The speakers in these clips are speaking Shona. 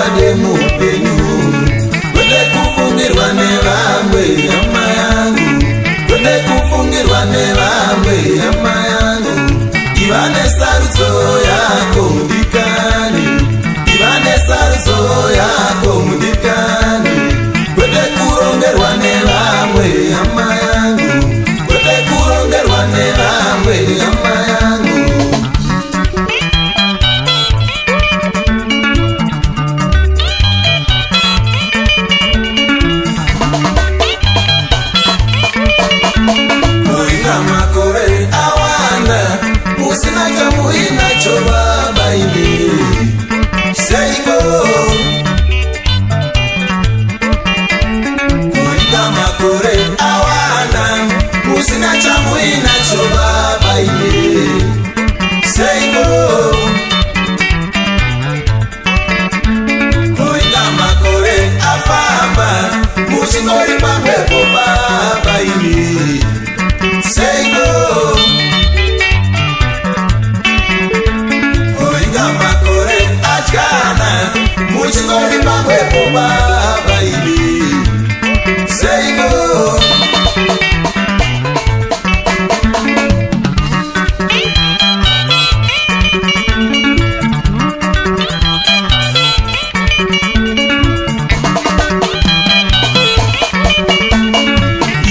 chokwadi muupenyu, kwete kufungirwa nevamwe hama yangu, kwete kufungirwa nevamwe hama yangu. Iva nesarudzo yako mudikani, iva nesarudzo yako mudikani, kwete kurongerwa nevamwe hama yangu, kwete kurongerwa nevamwe hama yangu. Muinga makore awanda, musina chamuinacho baba ini seiko. Muinga makore awanda, musina chamuinacho baba ini seiko. Muinga makore afamba, musingori pambepo baba ini seiko. Makore achana, muchingori pamwepo baba ini seiko.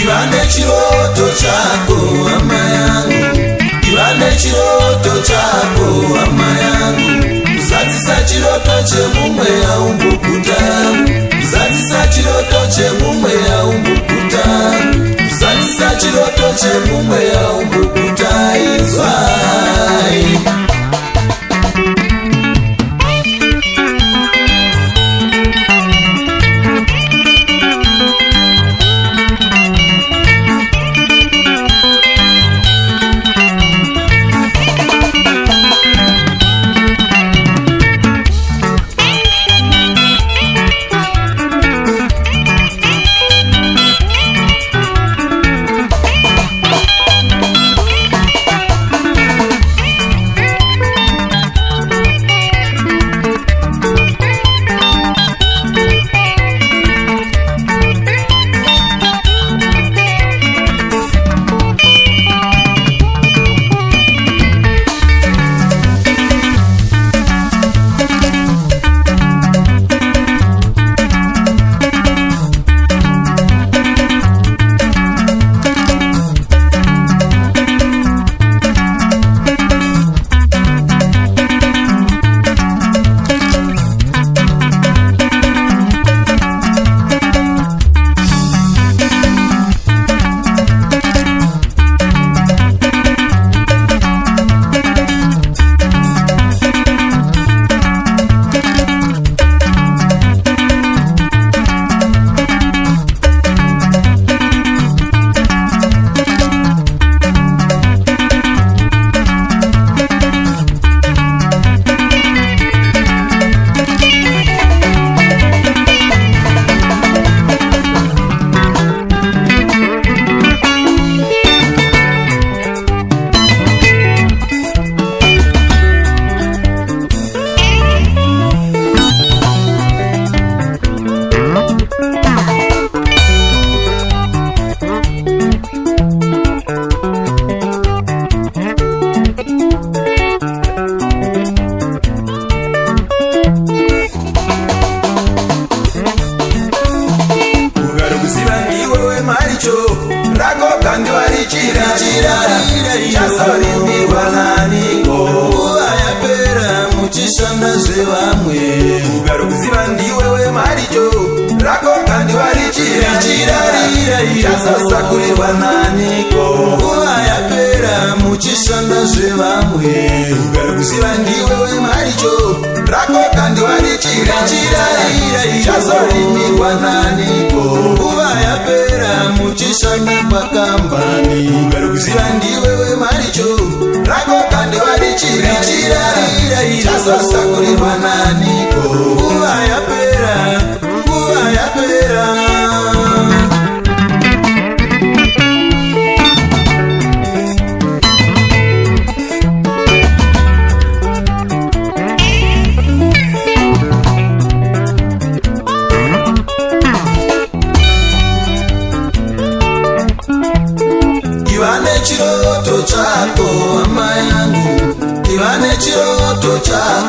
Iva nechiroto chako hama yangu, iva nechiroto chako hama yangu. Kuzadzisa chiroto chemumwe yaumbukuta, kuzadzisa chiroto chemumwe yaumbukuta, kuzadzisa chiroto chemumwe yaumbukuta izwai.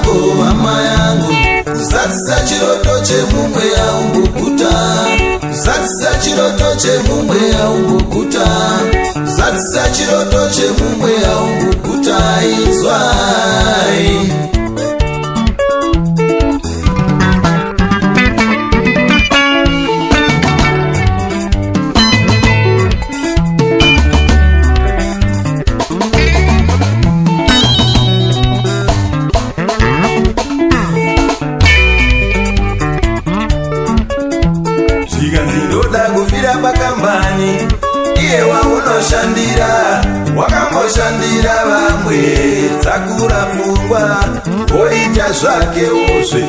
chako hama yangu, kuzadzisa chiroto chemumwe yaumbokuta, kuzadzisa chiroto chemumwe yaumbokuta, kuzadzisa chiroto chemumwe yaumbokuta. Izwai pakambani iye waunoshandira, wakamboshandira vamwe dzakura pfungwa oita zvake uzve.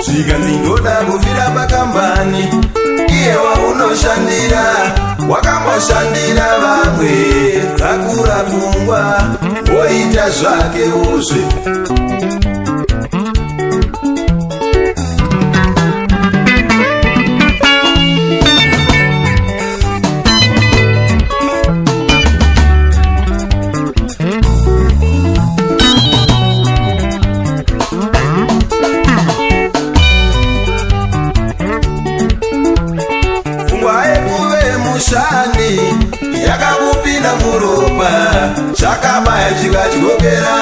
Zvikanzi ndoda kufira pakambani iye waunoshandira, wakamboshandira vamwe dzakura pfungwa oita zvake uzve. Yakakupinda muropa chakabaya chikatyokera,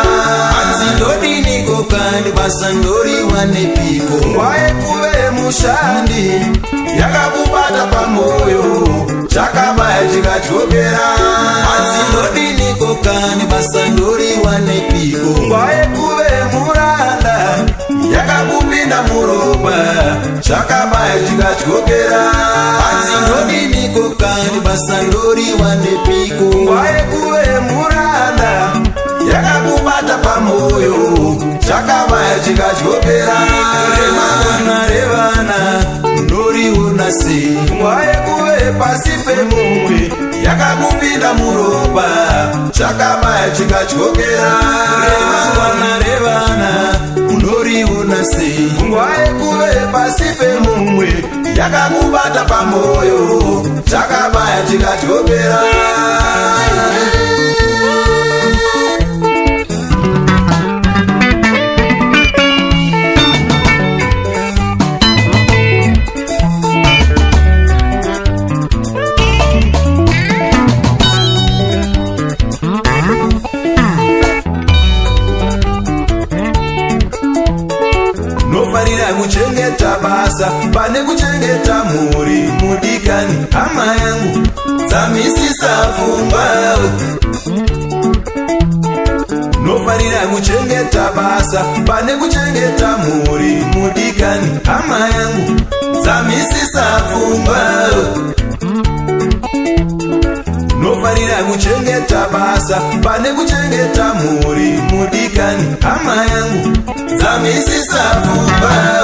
hanzi ndodini kokandi basa ndoriwa nepiko. Waikuve mushandi yakakubata pamoyo chakabaya chikatyokera, hanzi ndodini kokandi basa ndoriwa nepiko. Waikuve muranda yakakupinda muropa chakabaya chikatyokera, hanzi ndodini kokandi basa ndoriwa nepiko. Waikuve muranda yakakubata pamoyo chakabaya chikatyokera, remavana revana ndoriona sei. Waikuve pasi pemumwe yakakupinda muropa chakabaya chikatyokera, remavana revana ndoriona sei. Waikuve pasi pemumwe yakakubata pamoyo chakabaya chikatyokera. Nofarira kuchengeta basa pane kuchengeta mhuri mudikani, hama yangu dzamisisa pfungwa. Nofarira kuchengeta basa pane kuchengeta mhuri mudikani, hama yangu dzamisisa pfungwa. Nofarira kuchengeta basa pane kuchengeta mhuri mudikani, hama yangu dzamisisa pfungwa.